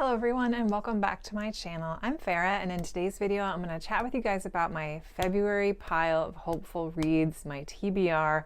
Hello everyone and welcome back to my channel. I'm Farah and in today's video I'm going to chat with you guys about my February pile of hopeful reads, my TBR.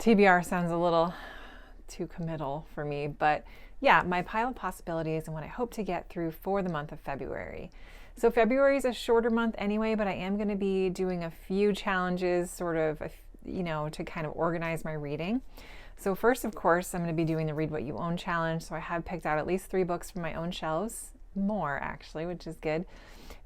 TBR sounds a little too committal for me, but yeah, my pile of possibilities and what I hope to get through for the month of February. So February is a shorter month anyway, but I am going to be doing a few challenges sort of, to kind of organize my reading. So first, of course, I'm going to be doing the Read What You Own challenge. So I have picked out at least 3 books from my own shelves, more actually, which is good,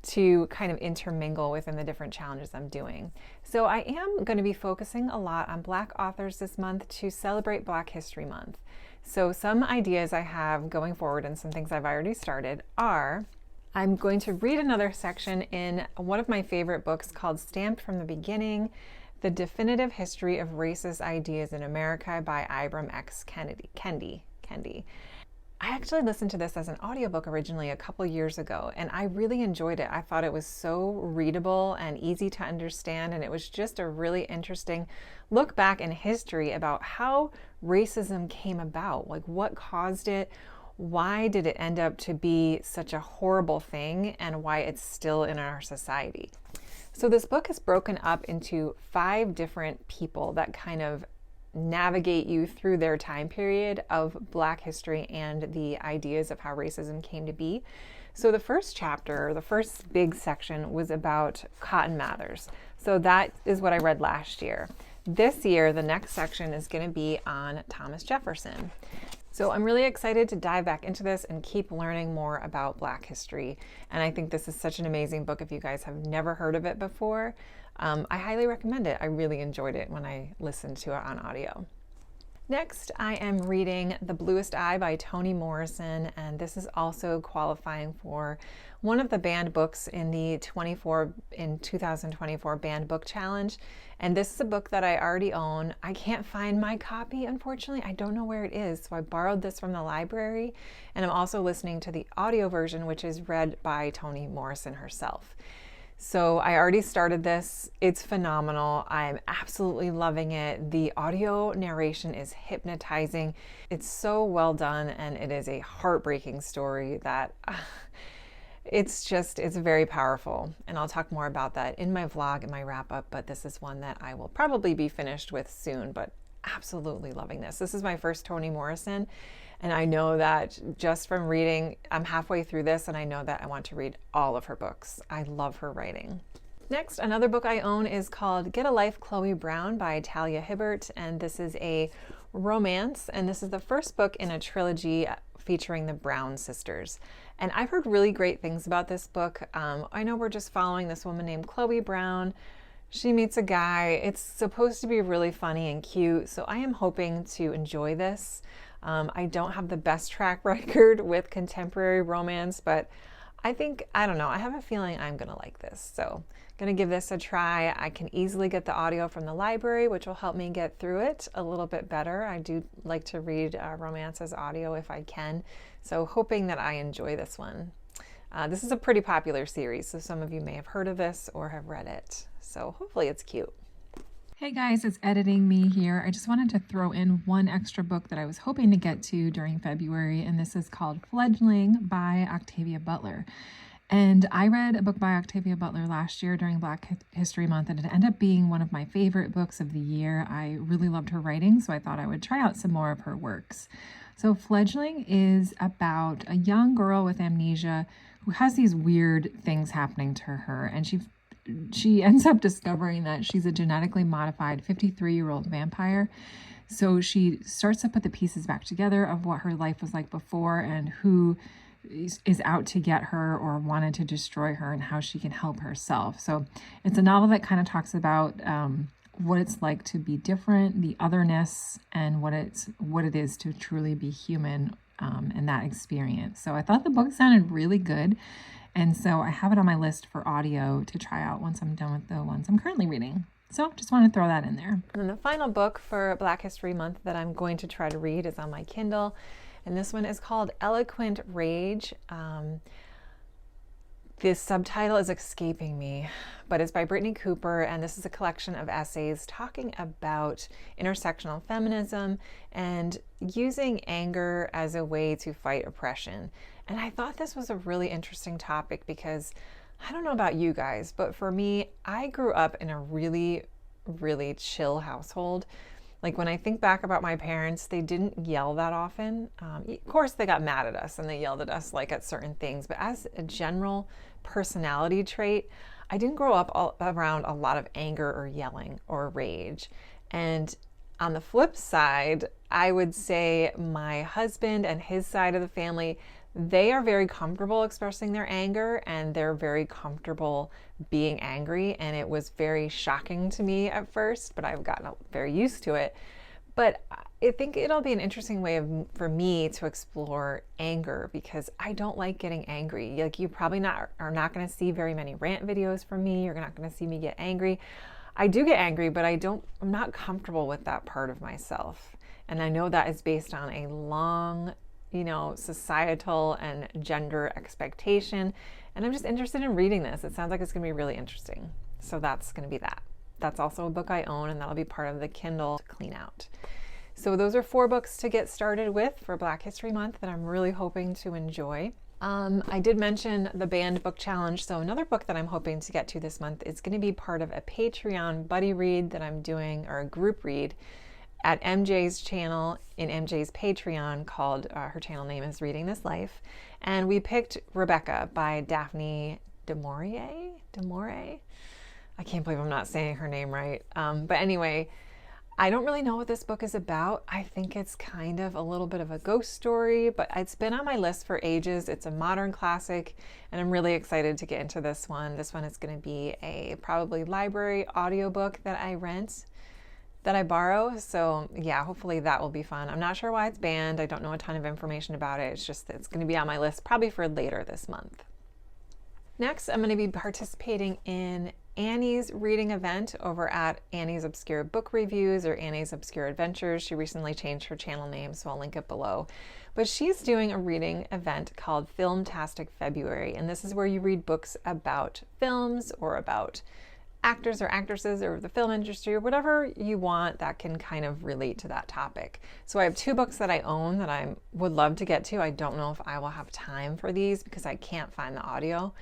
to kind of intermingle within the different challenges I'm doing. So I am going to be focusing a lot on Black authors this month to celebrate Black History Month. So some ideas I have going forward and some things I've already started are, I'm going to read another section in one of my favorite books called Stamped from the Beginning, The Definitive History of Racist Ideas in America by Ibram X. Kendi. I actually listened to this as an audiobook originally a couple years ago, and I really enjoyed it. I thought it was so readable and easy to understand, and it was just a really interesting look back in history about how racism came about, like what caused it, why did it end up to be such a horrible thing, and why it's still in our society. So this book is broken up into 5 different people that kind of navigate you through their time period of Black history and the ideas of how racism came to be. So the first chapter, the first big section, was about Cotton Mather's. So that is what I read last year. This year, the next section is going to be on Thomas Jefferson. So I'm really excited to dive back into this and keep learning more about Black history. And I think this is such an amazing book if you guys have never heard of it before. I highly recommend it. I really enjoyed it when I listened to it on audio. Next, I am reading The Bluest Eye by Toni Morrison, and this is also qualifying for one of the banned books in the 2024 Banned Book Challenge. And this is a book that I already own. I can't find my copy, unfortunately. I don't know where it is, so I borrowed this from the library, and I'm also listening to the audio version, which is read by Toni Morrison herself. So I already started this. It's phenomenal. I'm absolutely loving it. The audio narration is hypnotizing. It's so well done, and it is a heartbreaking story that it's very powerful. And I'll talk more about that in my vlog and my wrap up, but this is one that I will probably be finished with soon, but absolutely loving this. This is my first Toni Morrison. And I know that just from reading, I'm halfway through this and I know that I want to read all of her books. I love her writing. Next, another book I own is called Get a Life, Chloe Brown by Talia Hibbert. And this is a romance. And this is the first book in a trilogy featuring the Brown sisters. And I've heard really great things about this book. I know we're just following this woman named Chloe Brown. She meets a guy. It's supposed to be really funny and cute. So I am hoping to enjoy this. I don't have the best track record with contemporary romance, but I don't know, I have a feeling I'm going to like this. So I'm going to give this a try. I can easily get the audio from the library, which will help me get through it a little bit better. I do like to read romance as audio if I can. So hoping that I enjoy this one. This is a pretty popular series, so some of you may have heard of this or have read it. So hopefully it's cute. Hey guys, it's editing me here. I just wanted to throw in one extra book that I was hoping to get to during February, and this is called Fledgling by Octavia Butler. And I read a book by Octavia Butler last year during Black History Month, and it ended up being one of my favorite books of the year. I really loved her writing, so I thought I would try out some more of her works. So Fledgling is about a young girl with amnesia who has these weird things happening to her, and she ends up discovering that she's a genetically modified 53-year-old vampire. So she starts to put the pieces back together of what her life was like before and who is out to get her or wanted to destroy her and how she can help herself. So it's a novel that kind of talks about what it's like to be different, the otherness, and what it is to truly be human in that experience. So I thought the book sounded really good. And so I have it on my list for audio to try out once I'm done with the ones I'm currently reading. So just want to throw that in there. And then the final book for Black History Month that I'm going to try to read is on my Kindle. And this one is called Eloquent Rage. This subtitle is escaping me, but it's by Brittany Cooper, and this is a collection of essays talking about intersectional feminism and using anger as a way to fight oppression. And I thought this was a really interesting topic because I don't know about you guys, but for me, I grew up in a really, really chill household. Like when I think back about my parents, they didn't yell that often. Of course, they got mad at us and they yelled at us like at certain things. But as a general personality trait, I didn't grow up around a lot of anger or yelling or rage. And on the flip side, I would say my husband and his side of the family, they are very comfortable expressing their anger and they're very comfortable being angry. And it was very shocking to me at first, but I've gotten very used to it. But I think it'll be an interesting way for me to explore anger because I don't like getting angry. Like you probably are not going to see very many rant videos from me. You're not going to see me get angry. I do get angry, but I'm not comfortable with that part of myself. And I know that is based on a long societal and gender expectation. And I'm just interested in reading this. It sounds like it's going to be really interesting. So that's going to be that. That's also a book I own, and that'll be part of the Kindle clean out. So those are 4 books to get started with for Black History Month that I'm really hoping to enjoy. I did mention the banned book challenge. So another book that I'm hoping to get to this month is going to be part of a Patreon buddy read that I'm doing, or a group read at MJ's channel in MJ's Patreon called, her channel name is Reading This Life. And we picked Rebecca by Daphne du Maurier. I can't believe I'm not saying her name right. But anyway, I don't really know what this book is about. I think it's kind of a little bit of a ghost story, but it's been on my list for ages. It's a modern classic, and I'm really excited to get into this one. This one is going to be a probably library audiobook that I borrow. So yeah, hopefully that will be fun. I'm not sure why it's banned. I don't know a ton of information about it. It's just that it's going to be on my list probably for later this month. Next, I'm going to be participating in Annie's reading event over at Annie's Obscure Book Reviews or Annie's Obscure Adventures. She recently changed her channel name, so I'll link it below. But she's doing a reading event called Filmtastic February, and this is where you read books about films or about actors or actresses or the film industry or whatever you want that can kind of relate to that topic. So I have 2 books that I own that I would love to get to. I don't know if I will have time for these because I can't find the audio.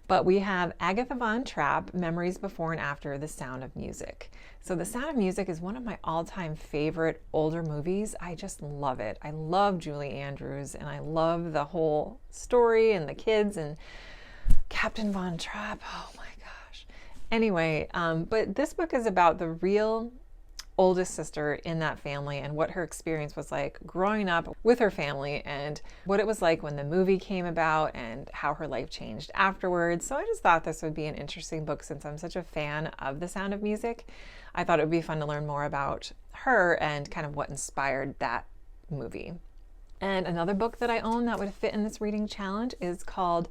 But we have Agatha Von Trapp, Memories Before and After The Sound of Music. So The Sound of Music is one of my all-time favorite older movies. I just love it. I love Julie Andrews and I love the whole story and the kids and Captain Von Trapp. Oh my gosh. Anyway, but this book is about the real oldest sister in that family and what her experience was like growing up with her family and what it was like when the movie came about and how her life changed afterwards. So I just thought this would be an interesting book since I'm such a fan of The Sound of Music. I thought it would be fun to learn more about her and kind of what inspired that movie. And another book that I own that would fit in this reading challenge is called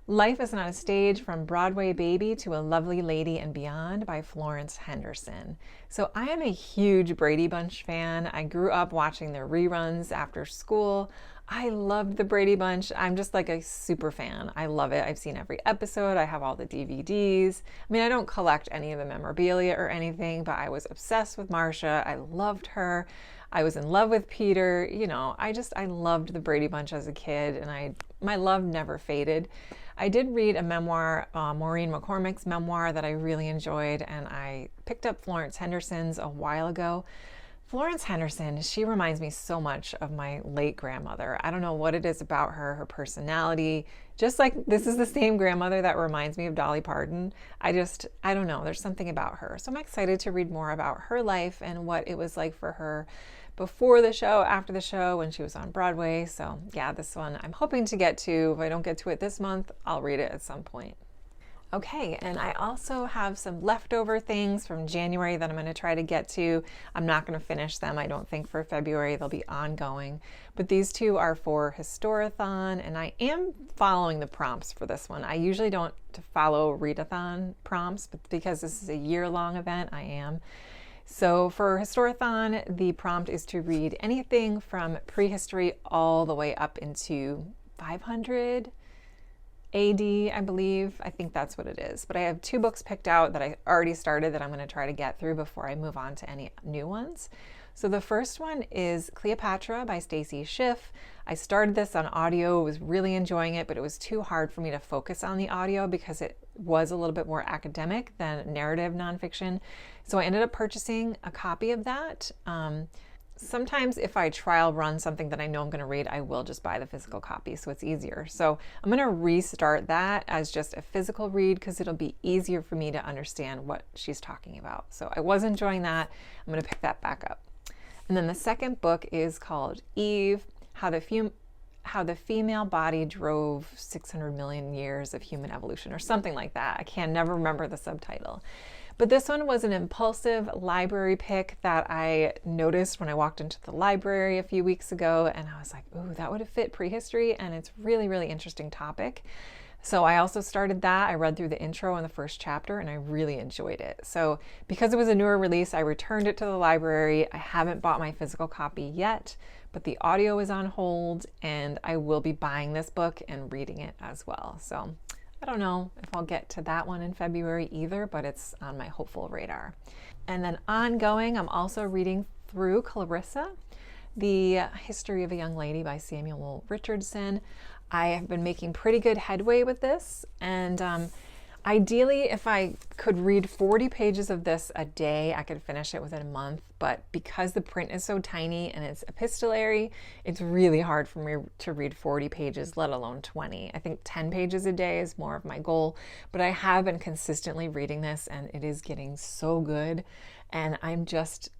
Life is Not a Stage, From Broadway Baby to a Lovely Lady and Beyond by Florence Henderson. So I am a huge Brady Bunch fan. I grew up watching their reruns after school. I loved the Brady Bunch. I'm just like a super fan. I love it. I've seen every episode. I have all the DVDs. I mean, I don't collect any of the memorabilia or anything, but I was obsessed with Marcia. I loved her. I was in love with Peter. I loved the Brady Bunch as a kid, and my love never faded. I did read a memoir, Maureen McCormick's memoir that I really enjoyed, and I picked up Florence Henderson's a while ago. Florence Henderson, she reminds me so much of my late grandmother. I don't know what it is about her personality, just like this is the same grandmother that reminds me of Dolly Parton. I don't know, there's something about her. So I'm excited to read more about her life and what it was like for her before the show, after the show, when she was on Broadway. So yeah, this one I'm hoping to get to. If I don't get to it this month, I'll read it at some point. Okay, and I also have some leftover things from January that I'm going to try to get to. I'm not going to finish them, I don't think, for February. They'll be ongoing. But these 2 are for Historathon, and I am following the prompts for this one. I usually don't follow readathon prompts, but because this is a year-long event, I am. So for Historathon, the prompt is to read anything from prehistory all the way up into 500 AD, I believe. I think that's what it is. But I have 2 books picked out that I already started that I'm going to try to get through before I move on to any new ones. So the first one is Cleopatra by Stacy Schiff. I started this on audio, was really enjoying it, but it was too hard for me to focus on the audio because it was a little bit more academic than narrative nonfiction. So I ended up purchasing a copy of that. Sometimes if I trial run something that I know I'm going to read, I will just buy the physical copy, so it's easier. So I'm going to restart that as just a physical read because it'll be easier for me to understand what she's talking about. So I was enjoying that. I'm going to pick that back up. And then the second book is called Eve, How the Female Body Drove 600 million years of human evolution, or something like that. I can never remember the subtitle. But this one was an impulsive library pick that I noticed when I walked into the library a few weeks ago, and I was like, ooh, that would have fit prehistory, and it's really, really interesting topic. So I also started that. I read through the intro in the first chapter and I really enjoyed it. So because it was a newer release, I returned it to the library. I haven't bought my physical copy yet, but the audio is on hold and I will be buying this book and reading it as well. So I don't know if I'll get to that one in February either, but it's on my hopeful radar. And then ongoing, I'm also reading through Clarissa, The History of a Young Lady by Samuel Richardson. I have been making pretty good headway with this, and ideally if I could read 40 pages of this a day, I could finish it within a month, but because the print is so tiny and it's epistolary, it's really hard for me to read 40 pages, let alone 20. I think 10 pages a day is more of my goal, but I have been consistently reading this and it is getting so good, and I'm just,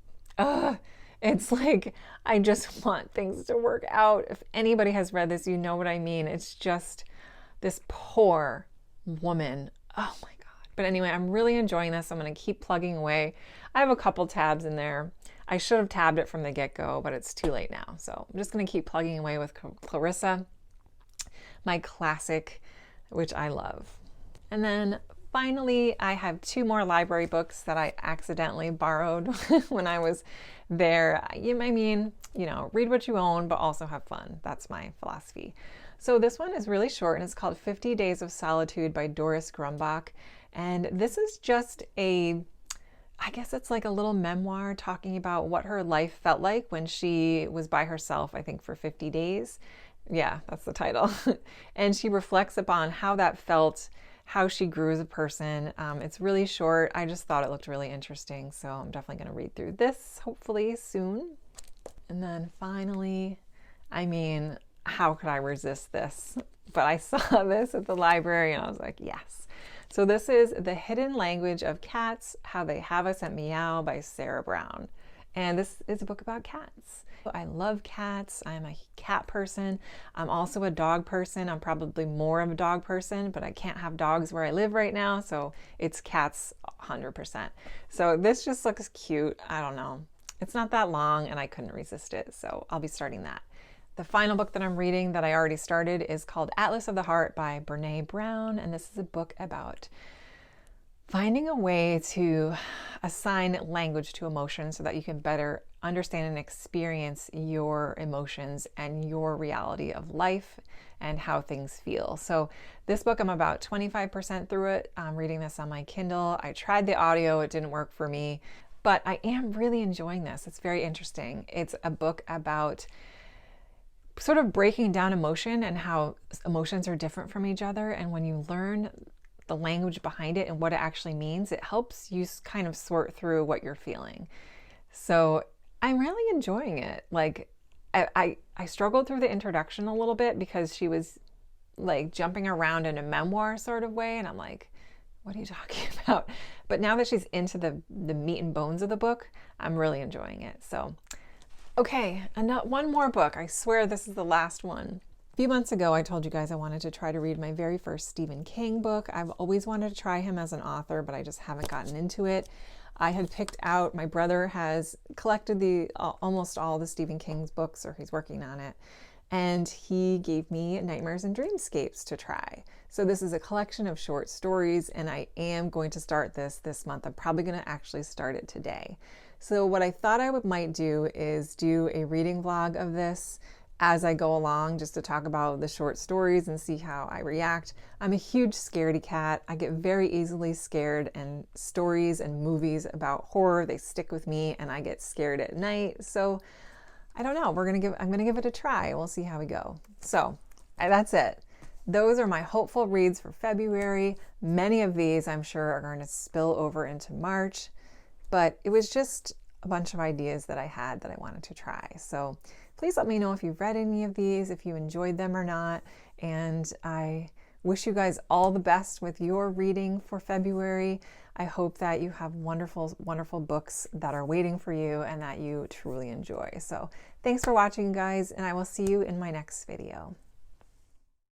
it's like, I just want things to work out. If anybody has read this, you know what I mean. It's just this poor woman. Oh my God. But anyway, I'm really enjoying this. I'm going to keep plugging away. I have a couple tabs in there. I should have tabbed it from the get-go, but it's too late now. So I'm just going to keep plugging away with Clarissa, my classic, which I love. And then finally, I have 2 more library books that I accidentally borrowed when I was there. I mean, read what you own, but also have fun. That's my philosophy. So this one is really short and it's called 50 Days of Solitude by Doris Grumbach. And this is just I guess it's like a little memoir talking about what her life felt like when she was by herself, I think for 50 days. Yeah, that's the title. And she reflects upon how that felt, how she grew as a person. It's really short. I just thought it looked really interesting. So I'm definitely going to read through this hopefully soon. And then finally, how could I resist this? But I saw this at the library and I was like, yes. So this is The Hidden Language of Cats, How They Have Us at Meow by Sarah Brown. And this is a book about cats. I love cats. I'm a cat person. I'm also a dog person. I'm probably more of a dog person, but I can't have dogs where I live right now. So it's cats 100%. So this just looks cute. I don't know. It's not that long and I couldn't resist it. So I'll be starting that. The final book that I'm reading that I already started is called Atlas of the Heart by Brené Brown. And this is a book about finding a way to assign language to emotions so that you can better understand and experience your emotions and your reality of life and how things feel. So this book, I'm about 25% through it. I'm reading this on my Kindle. I tried the audio, it didn't work for me, but I am really enjoying this. It's very interesting. It's a book about sort of breaking down emotion and how emotions are different from each other. And when you learn the language behind it and what it actually means, it helps you kind of sort through what you're feeling. So I'm really enjoying it. Like I struggled through the introduction a little bit because she was like jumping around in a memoir sort of way. And I'm like, what are you talking about? But now that she's into the meat and bones of the book, I'm really enjoying it. So, okay, and not one more book. I swear this is the last one. A few months ago, I told you guys I wanted to try to read my very first Stephen King book. I've always wanted to try him as an author, but I just haven't gotten into it. I had picked out, my brother has collected almost all the Stephen King's books, or he's working on it, and he gave me Nightmares and Dreamscapes to try. So this is a collection of short stories, and I am going to start this month. I'm probably going to actually start it today. So what I thought I might do is do a reading vlog of this as I go along, just to talk about the short stories and see how I react. I'm a huge scaredy cat. I get very easily scared, and stories and movies about horror, they stick with me, and I get scared at night. So I don't know. I'm gonna give it a try. We'll see how we go. So that's it. Those are my hopeful reads for February. Many of these, I'm sure, are going to spill over into March, but it was just a bunch of ideas that I had that I wanted to try. So please let me know if you've read any of these, if you enjoyed them or not. And I wish you guys all the best with your reading for February. I hope that you have wonderful, wonderful books that are waiting for you and that you truly enjoy. So thanks for watching, guys, and I will see you in my next video.